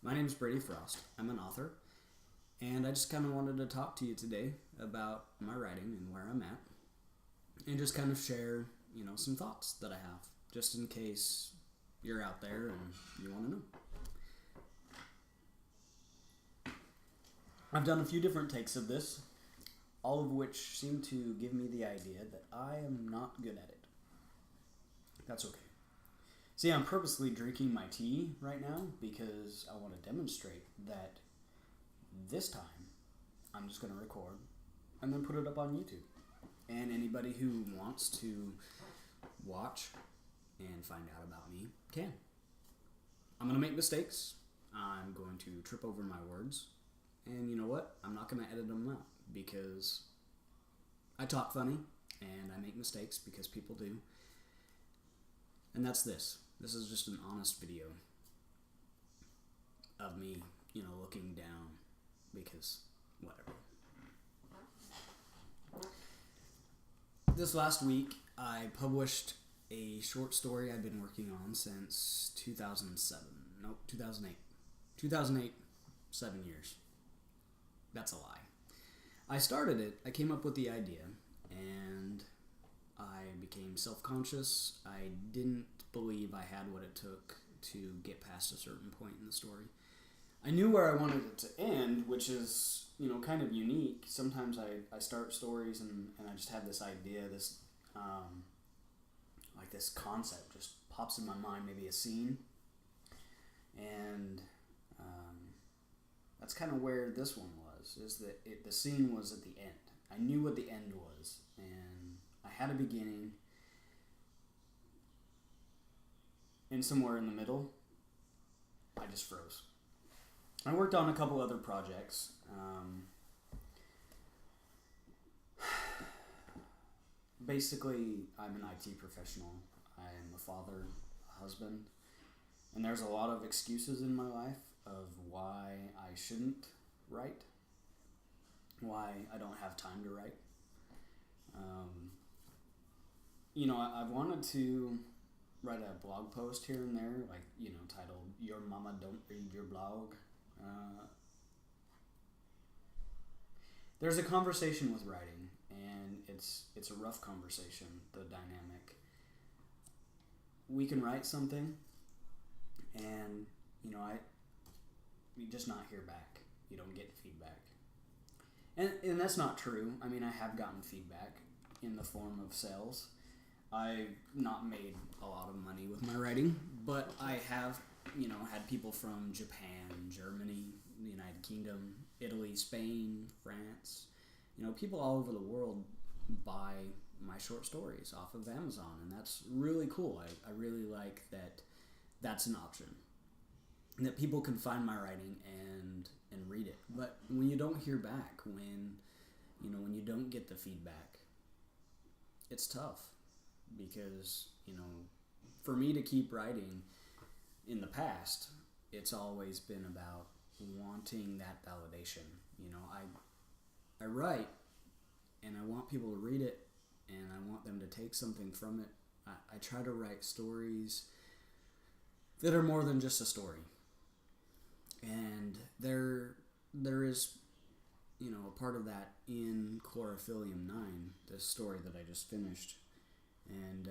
My name is Brady Frost. I'm an author, and I just kind of wanted to talk to you today about my writing and where I'm at, and just kind of share, some thoughts that I have, just in case you're out there and you want to know. I've done a few different takes of this, all of which seem to give me the idea that I am not good at it. That's okay. See, I'm purposely drinking my tea right now because I want to demonstrate that this time I'm just going to record and then put it up on YouTube. And anybody who wants to watch and find out about me can. I'm going to make mistakes. I'm going to trip over my words. And you know what? I'm not going to edit them out because I talk funny and I make mistakes because people do. And that's this. This is just an honest video of me, looking down because whatever. This last week, I published a short story I've been working on since 2007. Nope, 2008. 2008, 7 years. That's a lie. I started it, I came up with the idea, and I became self-conscious. I didn't believe I had what it took to get past a certain point in the story. I knew where I wanted it to end, which is, kind of unique. Sometimes I start stories and I just have this idea, this this concept just pops in my mind, maybe a scene. And that's kind of where this one was, is that the scene was at the end. I knew what the end was, and I had a beginning, and somewhere in the middle, I just froze. I worked on a couple other projects. Basically, I'm an IT professional. I'm a father, a husband, and there's a lot of excuses in my life of why I shouldn't write, why I don't have time to write. I've wanted to write a blog post here and there, titled "Your Mama Don't Read Your Blog." There's a conversation with writing, and it's a rough conversation, the dynamic. We can write something, and, you just not hear back. You don't get feedback. And that's not true. I mean, I have gotten feedback in the form of sales. I've not made a lot of money with my writing, but I have, had people from Japan, Germany, the United Kingdom, Italy, Spain, France, people all over the world buy my short stories off of Amazon, and that's really cool. I really like that that's an option, and that people can find my writing and read it. But when you don't hear back, when you don't get the feedback, it's tough. Because, for me to keep writing in the past, it's always been about wanting that validation. I write, and I want people to read it, and I want them to take something from it. I try to write stories that are more than just a story. And there is, a part of that in Chlorophyllium 9, this story that I just finished. And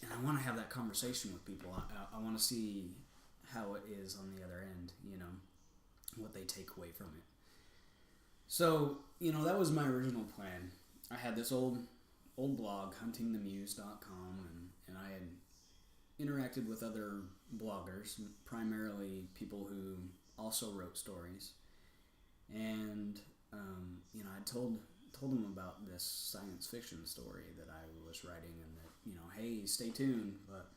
I want to have that conversation with people. I want to see how it is on the other end, what they take away from it. So, that was my original plan. I had this old blog, huntingthemuse.com, and I had interacted with other bloggers, primarily people who also wrote stories. And, I told them about this science fiction story that I was writing, and that, hey, stay tuned, but,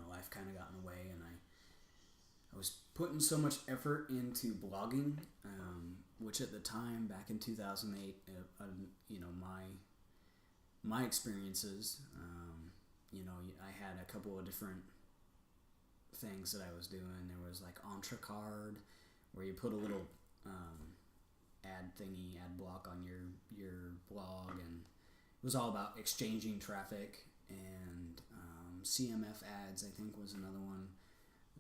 life kind of got in the way, and I was putting so much effort into blogging, which at the time, back in 2008, my experiences, I had a couple of different things that I was doing. There was like Entrecard, where you put a little ad block on your blog, and it was all about exchanging traffic. And CMF ads, I think, was another one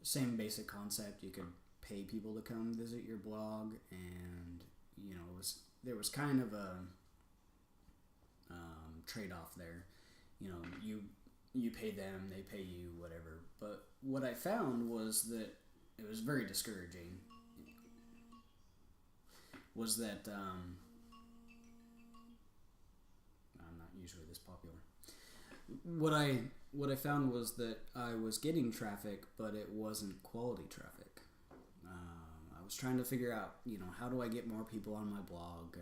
same basic concept. You could pay people to come visit your blog, and there was kind of a trade-off there. You pay them, they pay you, whatever. But what I found was that it was very discouraging. Was that I'm not usually this popular. What I found was that I was getting traffic, but it wasn't quality traffic. I was trying to figure out, how do I get more people on my blog,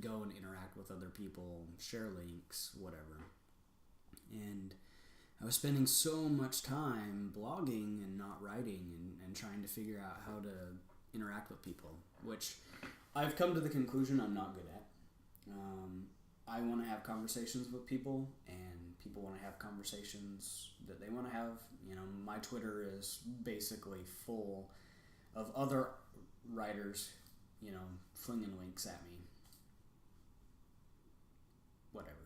go and interact with other people, share links, whatever. And I was spending so much time blogging and not writing and trying to figure out how to interact with people, which I've come to the conclusion I'm not good at. I want to have conversations with people, and people want to have conversations that they want to have. My Twitter is basically full of other writers, flinging links at me. Whatever,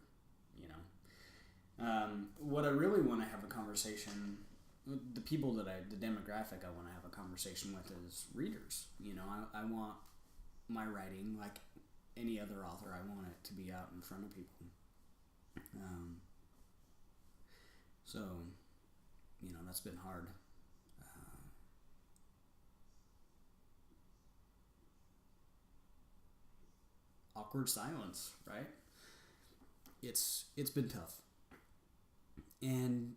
what I really want to have a conversation, the people the demographic I want to have a conversation with is readers. I want my writing, like any other author, I want it to be out in front of people. So, that's been hard. Awkward silence, right? It's been tough. And,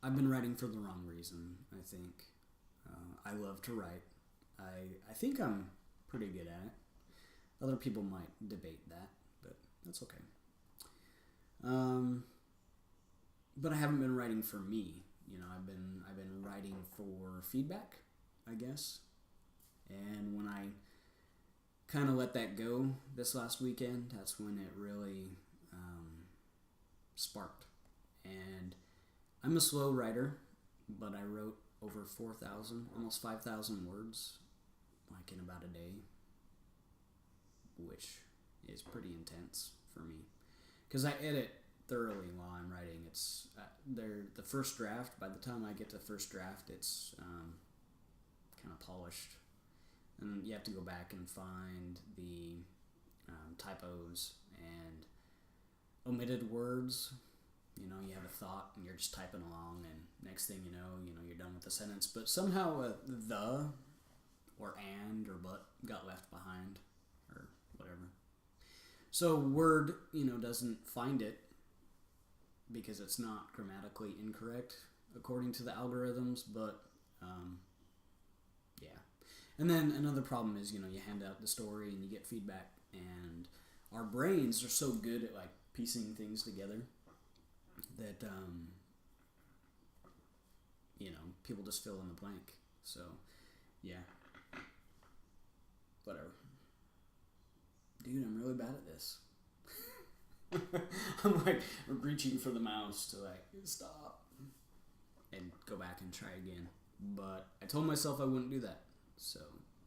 I've been writing for the wrong reason, I think. I love to write. I think I'm pretty good at it. Other people might debate that, but that's okay. But I haven't been writing for me. I've been writing for feedback, I guess. And when I kind of let that go this last weekend, that's when it really sparked. And I'm a slow writer, but I wrote over 4,000, almost 5,000 words, like in about a day, which is pretty intense for me. Because I edit thoroughly while I'm writing. It's the first draft. By the time I get to the first draft, it's kind of polished. And you have to go back and find the typos and omitted words. You have a thought and you're just typing along, and next thing you know, you're done with the sentence. But somehow the or and or but got left behind or whatever. So Word, doesn't find it because it's not grammatically incorrect according to the algorithms. But yeah. And then another problem is, you hand out the story and you get feedback, and our brains are so good at like piecing things together that people just fill in the blank. So yeah, whatever. Dude, I'm really bad at this. I'm like reaching for the mouse to like stop and go back and try again, but I told myself I wouldn't do that. So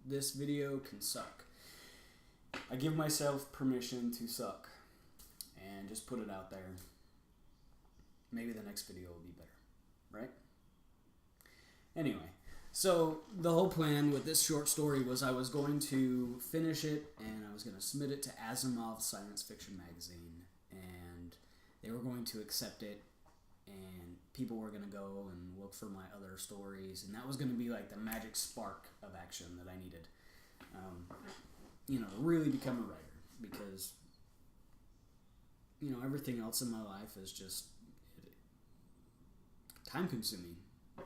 this video can suck. I give myself permission to suck and just put it out there. Maybe the next video will be better, right? Anyway, so the whole plan with this short story was I was going to finish it and I was going to submit it to Asimov's Science Fiction magazine, and they were going to accept it, and people were going to go and look for my other stories, and that was going to be like the magic spark of action that I needed, to really become a writer, because everything else in my life is just time consuming,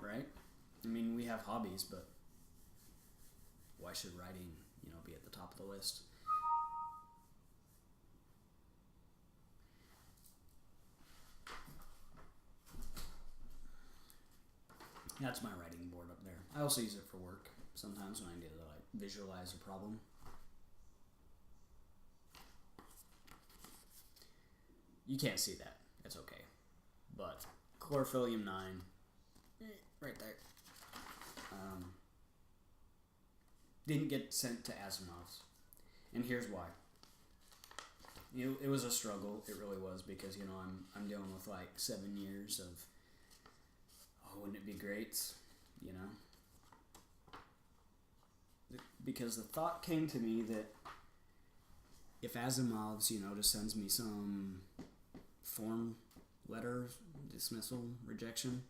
right? I mean, we have hobbies, but why should writing, be at the top of the list? That's my writing board up there. I also use it for work sometimes when I need to like visualize a problem. You can't see that. It's okay. But Chlorophyllium 9, right there. Didn't get sent to Asimov's. And here's why. It was a struggle. It really was, because, I'm dealing with like 7 years of, wouldn't it be great? you know? Because the thought came to me that if Asimov's, just sends me some form letter, dismissal, rejection,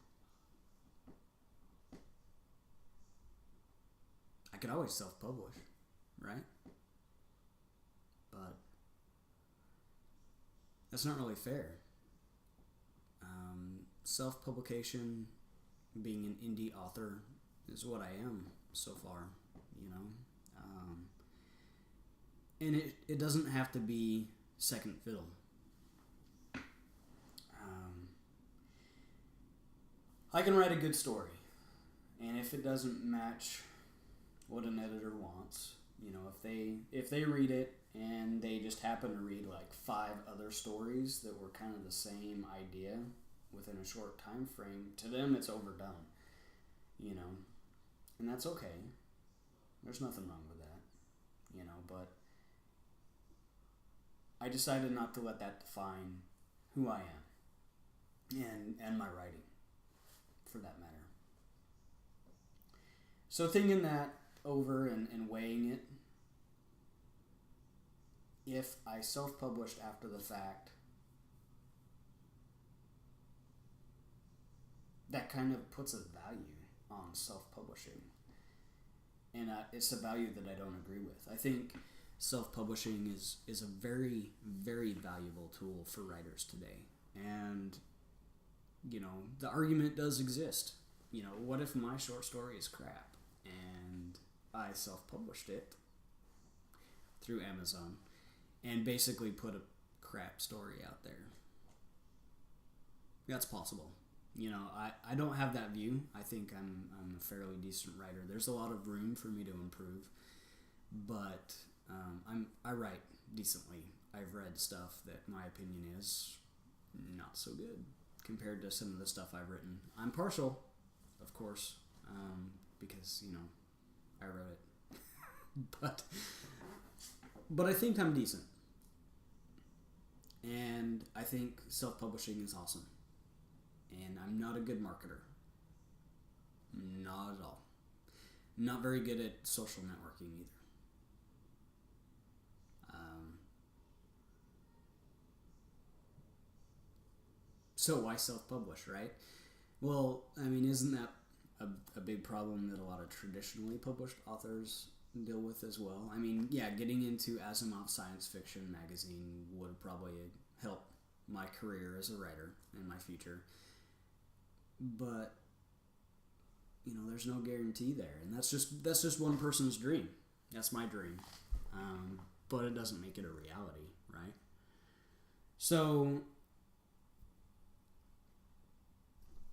I could always self-publish, right? But that's not really fair. Self-publication, being an indie author, is what I am so far, and it doesn't have to be second fiddle. I can write a good story, and if it doesn't match what an editor wants, if they read it and they just happen to read like 5 other stories that were kind of the same idea within a short time frame, to them it's overdone, and that's okay. There's nothing wrong with that, but I decided not to let that define who I am and my writing, for that matter. So thinking that over and weighing it, if I self-published after the fact, that kind of puts a value on self-publishing. And it's a value that I don't agree with. I think self-publishing is a very, very valuable tool for writers today. And, the argument does exist. What if my short story is crap and I self-published it through Amazon and basically put a crap story out there? That's possible. I don't have that view. I think I'm a fairly decent writer. There's a lot of room for me to improve, but I write decently. I've read stuff that my opinion is not so good compared to some of the stuff I've written. I'm partial, of course, because I wrote it, but I think I'm decent, and I think self-publishing is awesome. And I'm not a good marketer. Not at all. Not very good at social networking either. So why self-publish, right? Well, isn't that a big problem that a lot of traditionally published authors deal with as well? Getting into Asimov Science Fiction magazine would probably help my career as a writer in my future. But there's no guarantee there, and that's just one person's dream. That's my dream, but it doesn't make it a reality, right? So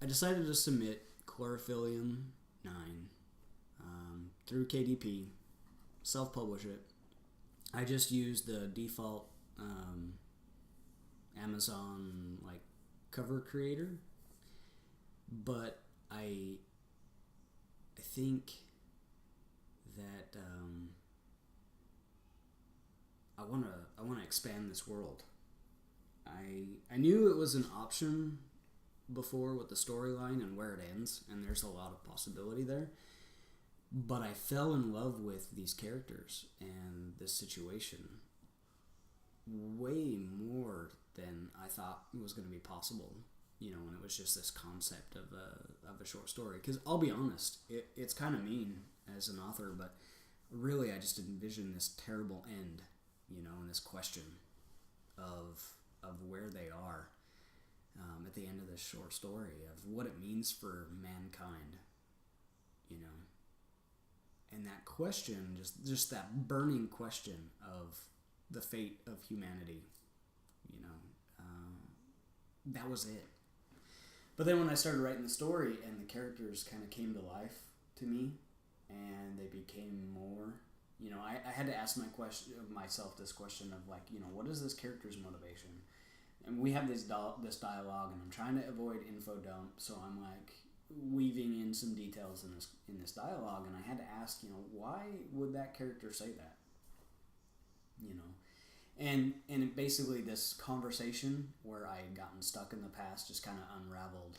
I decided to submit Chlorophyllium 9 through KDP, self-publish it. I just used the default Amazon cover creator. But I think that I want to expand this world. I knew it was an option before with the storyline and where it ends, and there's a lot of possibility there. But I fell in love with these characters and this situation way more than I thought was going to be possible. When it was just this concept of a short story. Because I'll be honest, it's kind of mean as an author, but really I just envisioned this terrible end, and this question of where they are at the end of this short story, of what it means for mankind, and that question, just that burning question of the fate of humanity, that was it. But then when I started writing the story and the characters kind of came to life to me and they became more, I had to ask myself this question of what is this character's motivation? And we have this dialogue, and I'm trying to avoid info dump, so I'm weaving in some details in this dialogue, and I had to ask, why would that character say that? And basically this conversation where I had gotten stuck in the past just kind of unraveled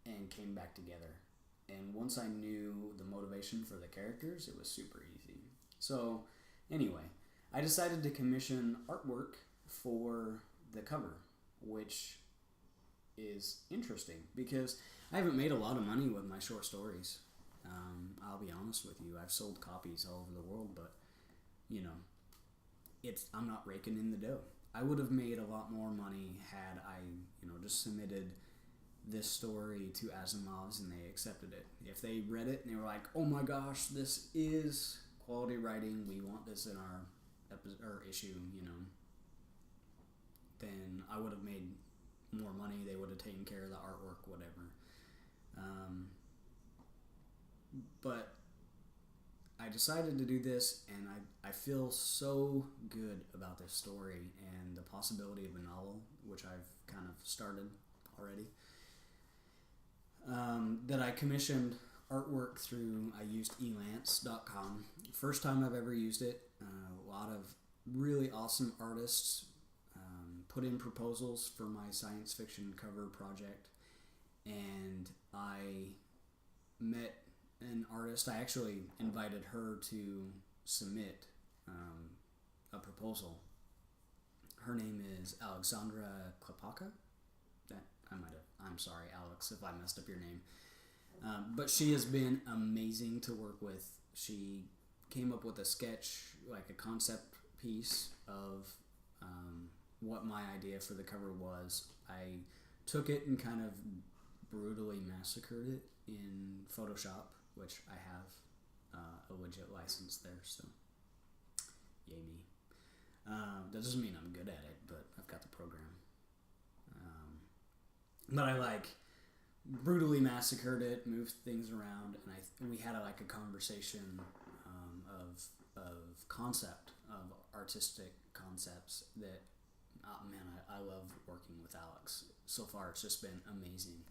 and came back together. And once I knew the motivation for the characters, it was super easy. So, anyway, I decided to commission artwork for the cover, which is interesting because I haven't made a lot of money with my short stories. I'll be honest with you. I've sold copies all over the world, but, you know, I'm not raking in the dough. I would have made a lot more money had I, just submitted this story to Asimov's and they accepted it. If they read it and they were like, "Oh my gosh, this is quality writing. We want this in our issue," then I would have made more money. They would have taken care of the artwork, whatever. But I decided to do this, and I feel so good about this story and the possibility of a novel, which I've kind of started already, that I commissioned artwork through, I used elance.com. First time I've ever used it. A lot of really awesome artists put in proposals for my science fiction cover project, and I met an artist. I actually invited her to submit a proposal. Her name is Alexandra Klepaka. I'm sorry, Alex, if I messed up your name. But she has been amazing to work with. She came up with a sketch, like a concept piece of what my idea for the cover was. I took it and kind of brutally massacred it in Photoshop, which I have a legit license there, so yay me. That doesn't mean I'm good at it, but I've got the program. But I brutally massacred it, moved things around, and we had a conversation of concept, of artistic concepts that, I love working with Alex. So far, it's just been amazing.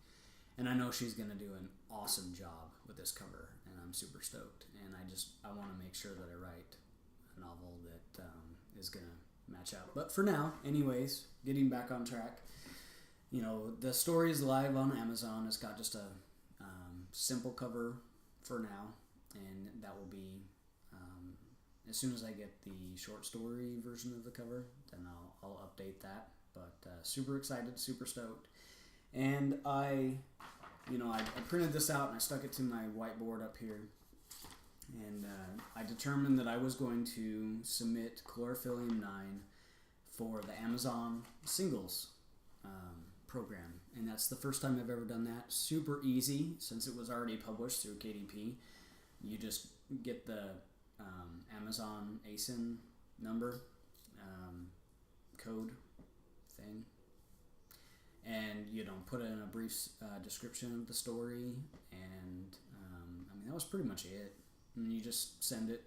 And I know she's going to do an awesome job with this cover, and I'm super stoked. And I want to make sure that I write a novel that is going to match out. But for now, anyways, getting back on track, the story is live on Amazon. It's got just a simple cover for now, and that will be, as soon as I get the short story version of the cover, then I'll update that. But super excited, super stoked. And I printed this out and I stuck it to my whiteboard up here. And I determined that I was going to submit Chlorophyllium 9 for the Amazon Singles program. And that's the first time I've ever done that. Super easy, since it was already published through KDP. You just get the Amazon ASIN number, code thing, and put in a brief description of the story, and that was pretty much it. And you just send it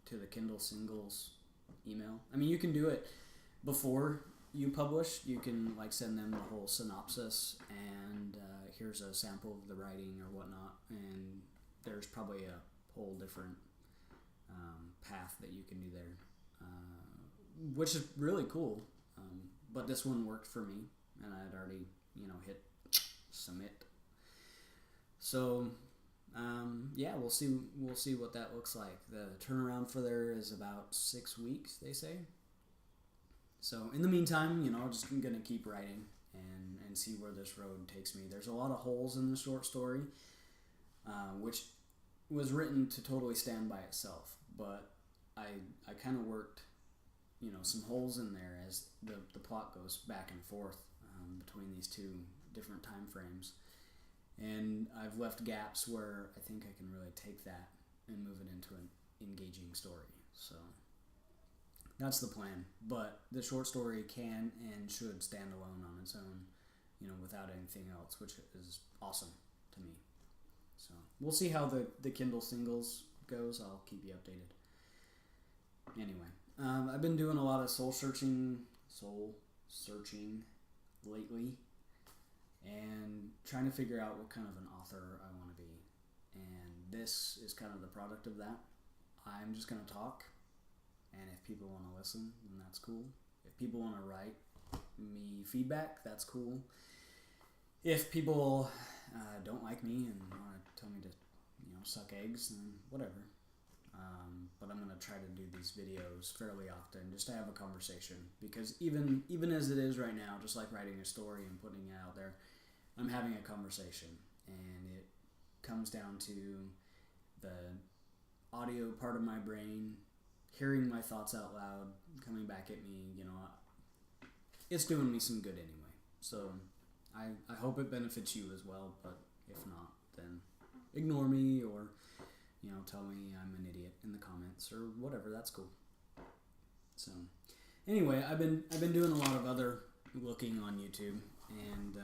to the Kindle Singles email. You can do it before you publish. You can send them the whole synopsis and here's a sample of the writing or whatnot, and there's probably a whole different path that you can do there, which is really cool. But this one worked for me, and I had already hit submit. So we'll see what that looks like. The turnaround for there is about 6 weeks, they say. So in the meantime, I'm just gonna keep writing and see where this road takes me. There's a lot of holes in the short story, which was written to totally stand by itself, but I kind of worked some holes in there as the plot goes back and forth between these two different time frames, and I've left gaps where I think I can really take that and move it into an engaging story. So that's the plan. But the short story can and should stand alone on its own, without anything else, which is awesome to me. So we'll see how the Kindle Singles goes. I'll keep you updated. Anyway, I've been doing a lot of soul searching lately, and trying to figure out what kind of an author I want to be. And this is kind of the product of that. I'm just going to talk, and if people want to listen, then that's cool. If people want to write me feedback, that's cool. If people don't like me and want to tell me to, suck eggs, then whatever. But I'm going to try to do these videos fairly often just to have a conversation, because even as it is right now, just like writing a story and putting it out there, I'm having a conversation, and it comes down to the audio part of my brain, hearing my thoughts out loud, coming back at me, it's doing me some good anyway. So I hope it benefits you as well, but if not, then ignore me, or tell me I'm an idiot in the comments or whatever. That's cool. So anyway, I've been doing a lot of other looking on YouTube, and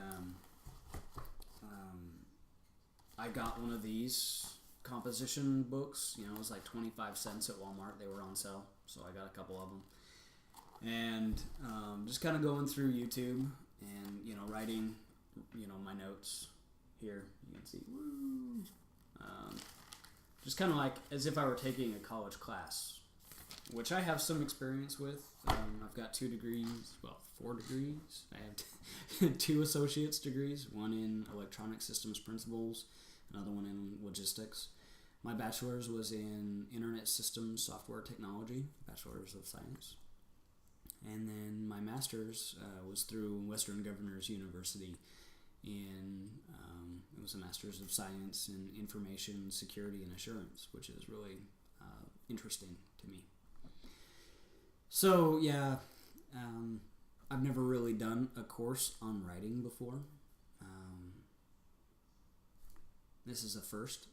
I got one of these composition books. It was like 25 cents at Walmart. They were on sale, so I got a couple of them. And just kind of going through YouTube and writing my notes here. You can see, woo. Just kind of like as if I were taking a college class, which I have some experience with. I've got 4 degrees. I have 2 associate's degrees, one in electronic systems principles, another one in logistics. My bachelor's was in internet systems software technology, bachelor's of science. And then my master's was through Western Governors University it was a master's of science in information security and assurance, which is really interesting to me. So yeah, I've never really done a course on writing before. This is a first.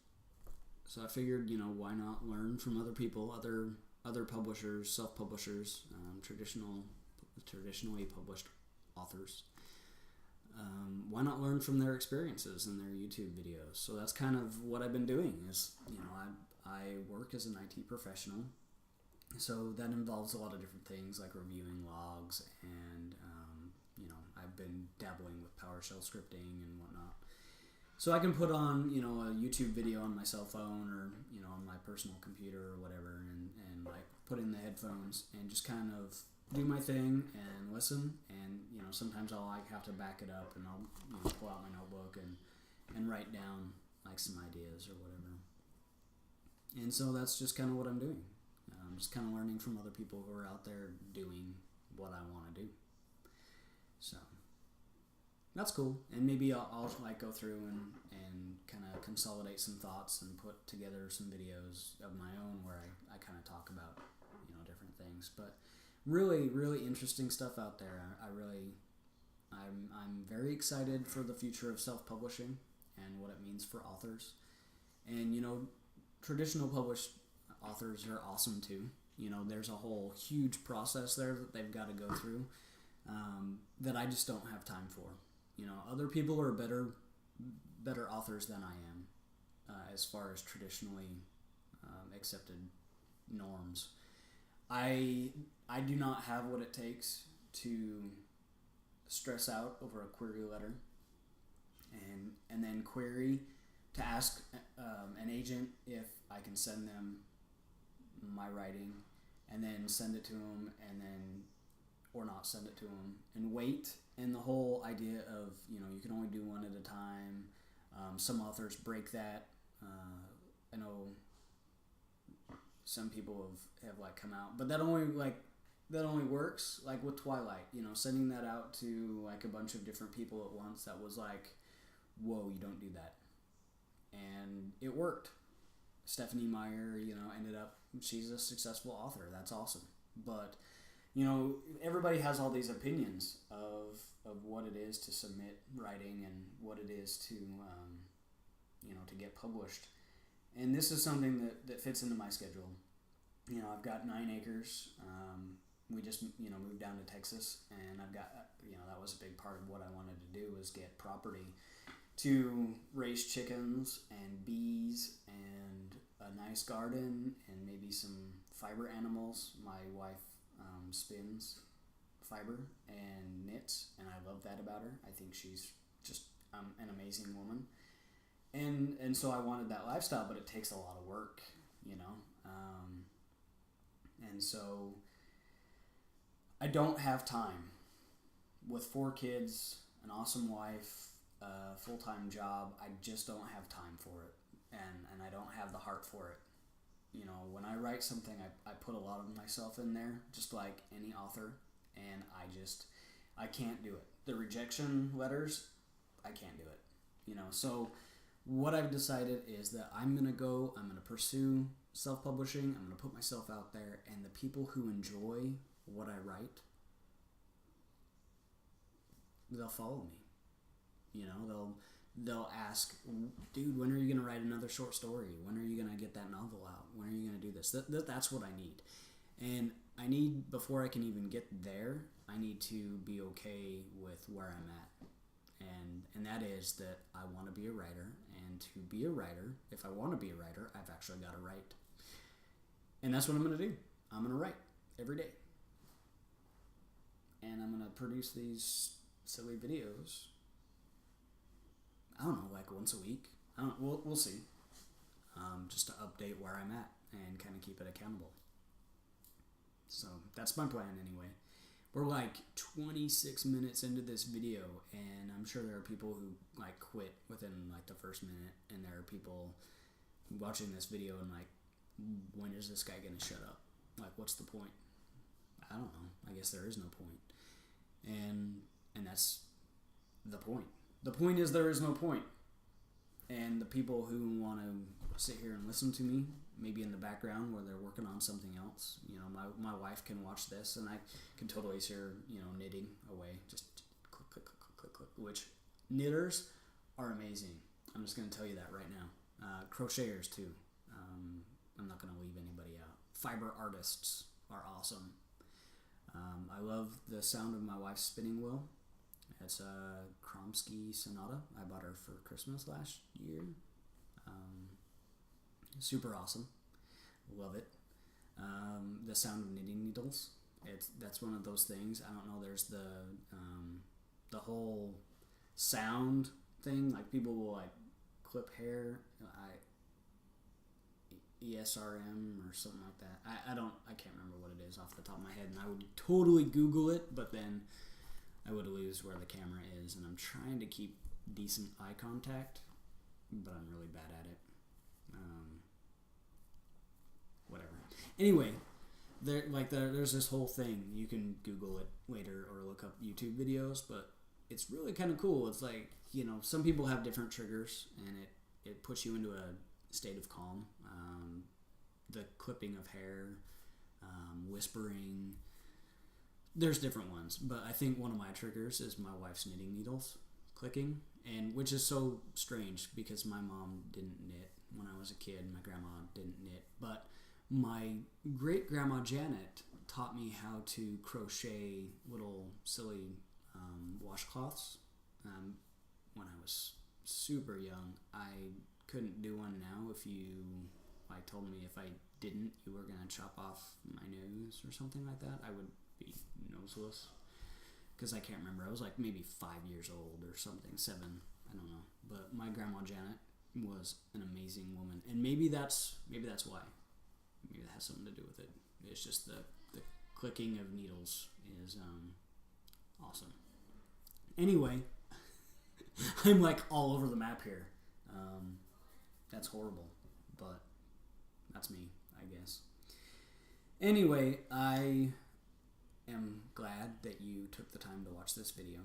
So I figured, why not learn from other people, other publishers, self-publishers, traditionally published authors. Why not learn from their experiences in their YouTube videos? So that's kind of what I've been doing is, I work as an IT professional. So that involves a lot of different things like reviewing logs and, I've been dabbling with PowerShell scripting and whatnot. So I can put on, a YouTube video on my cell phone or, on my personal computer or whatever and like put in the headphones and just kind of do my thing and listen. And, sometimes I'll like have to back it up and I'll, pull out my notebook and write down like some ideas or whatever. And so that's just kind of what I'm doing. I'm just kind of learning from other people who are out there doing what I want to do. So that's cool. And maybe I'll like go through and kind of consolidate some thoughts and put together some videos of my own where I kind of talk about, different things. But really, really interesting stuff out there. I'm very excited for the future of self-publishing and what it means for authors. And, traditional published authors are awesome too. There's a whole huge process there that they've got to go through that I just don't have time for. Other people are better authors than I am as far as traditionally accepted norms. I do not have what it takes to stress out over a query letter and then query to ask an agent if I can send them my writing and then send it to them and then or not send it to them and wait. And the whole idea of, you can only do one at a time. Some authors break that. I know some people have like come out, but that only works like with Twilight, sending that out to like a bunch of different people at once. That was like, whoa, you don't do that. And it worked. Stephanie Meyer, ended up, she's a successful author. That's awesome. But, everybody has all these opinions of what it is to submit writing and what it is to, to get published. And this is something that fits into my schedule. I've got 9 acres. We just, moved down to Texas, and I've got, that was a big part of what I wanted to do was get property to raise chickens and bees and a nice garden and maybe some fiber animals. My wife spins fiber and knits, and I love that about her. I think she's just an amazing woman. And so I wanted that lifestyle, but it takes a lot of work, and so I don't have time. With 4 kids, an awesome wife, a full-time job, I just don't have time for it. and I don't have the heart for it. You know, when I write something, I put a lot of myself in there, just like any author, and I can't do it. The rejection letters, I can't do it. You know, so what I've decided is that I'm going to pursue self-publishing, I'm going to put myself out there, and the people who enjoy what I write, they'll follow me. You know, they'll ask, dude, when are you going to write another short story? When are you going to get that novel out? When are you going to do this? That's what I need. And I need, before I can even get there, I need to be okay with where I'm at. And that is that I want to be a writer. And to be a writer, if I want to be a writer, I've actually got to write. And that's what I'm going to do. I'm going to write every day. And I'm going to produce these silly videos. I don't know, like once a week. I don't. We'll see. Just to update where I'm at and kind of keep it accountable. So that's my plan anyway. We're like 26 minutes into this video, and I'm sure there are people who like quit within like the first minute, and there are people watching this video and like, when is this guy gonna shut up? Like, what's the point? I don't know. I guess there is no point. And that's the point. The point is there is no point. And the people who want to sit here and listen to me, maybe in the background where they're working on something else, you know, my wife can watch this and I can totally see her, you know, knitting away, just click, click, click, click, click, which knitters are amazing. I'm just going to tell you that right now. Crocheters too. I'm not going to leave anybody out. Fiber artists are awesome. I love the sound of my wife's spinning wheel. It's a Kromsky Sonata. I bought her for Christmas last year. Super awesome. Love it. The sound of knitting needles. That's one of those things. I don't know. There's the whole sound thing. Like people will like clip hair. ESRM or something like that. I can't remember what it is off the top of my head, and I would totally Google it, but then I would lose where the camera is, and I'm trying to keep decent eye contact, but I'm really bad at it. Whatever. Anyway, there's this whole thing. You can Google it later or look up YouTube videos, but it's really kind of cool. It's like, you know, some people have different triggers, and it puts you into a state of calm. The clipping of hair, whispering. There's different ones, but I think one of my triggers is my wife's knitting needles clicking, and which is so strange because my mom didn't knit when I was a kid. My grandma didn't knit, but my great-grandma Janet taught me how to crochet little silly washcloths when I was super young. I couldn't do one now. If you like told me if I didn't, you were going to chop off my nose or something like that, I would be noseless. Because I can't remember. I was like maybe 5 years old or something, 7. I don't know. But my grandma Janet was an amazing woman, and maybe that's why. Maybe that has something to do with it. It's just the clicking of needles is awesome. Anyway, I'm like all over the map here. That's horrible, but that's me, I guess. Anyway, I am glad that you took the time to watch this video,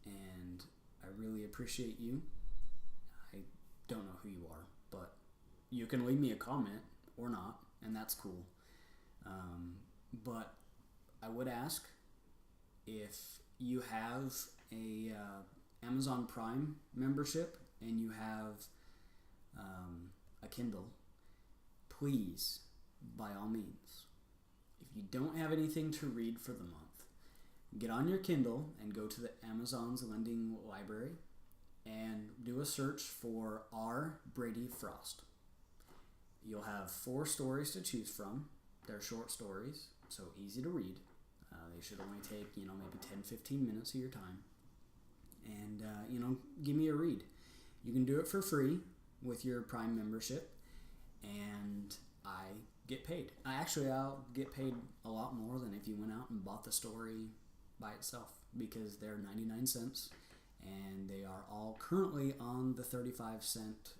and I really appreciate you. I don't know who you are, but you can leave me a comment or not, and that's cool. But I would ask if you have a Amazon Prime membership and you have a Kindle, please, by all means, if you don't have anything to read for the month, get on your Kindle and go to the Amazon's lending library and do a search for R. Brady Frost. You'll have 4 stories to choose from. They're short stories, so easy to read. They should only take, maybe 10-15 minutes of your time. And, give me a read. You can do it for free with your Prime membership, and I get paid. I'll get paid a lot more than if you went out and bought the story by itself, because they're 99 cents, and they are all currently on the 35-cent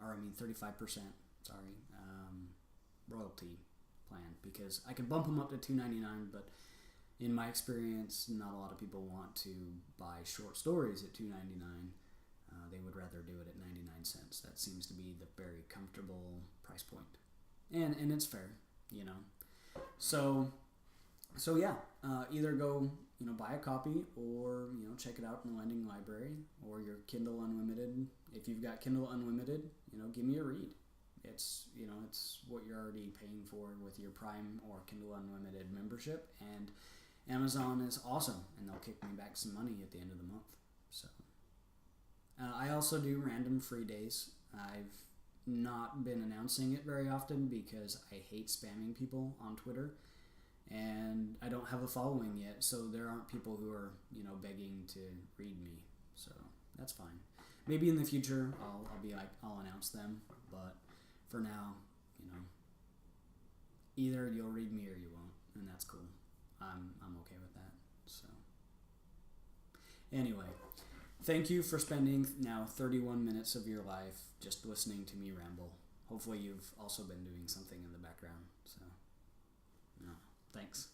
35%, royalty plan, because I could bump them up to $2.99, but in my experience, not a lot of people want to buy short stories at $2.99. They would rather do it at 99 cents. That seems to be the very comfortable price point. And it's fair, you know. So yeah, either go, buy a copy, or, check it out in the lending library, or your Kindle Unlimited. If you've got Kindle Unlimited, give me a read. It's, it's what you're already paying for with your Prime or Kindle Unlimited membership, and Amazon is awesome, and they'll kick me back some money at the end of the month. So I also do random free days. I've not been announcing it very often because I hate spamming people on Twitter, and I don't have a following yet, so there aren't people who are, begging to read me. So that's fine. Maybe in the future I'll be like, I'll announce them, but for now, either you'll read me or you won't, and that's cool. I'm okay with that. So anyway, thank you for spending now 31 minutes of your life just listening to me ramble. Hopefully you've also been doing something in the background. So, thanks.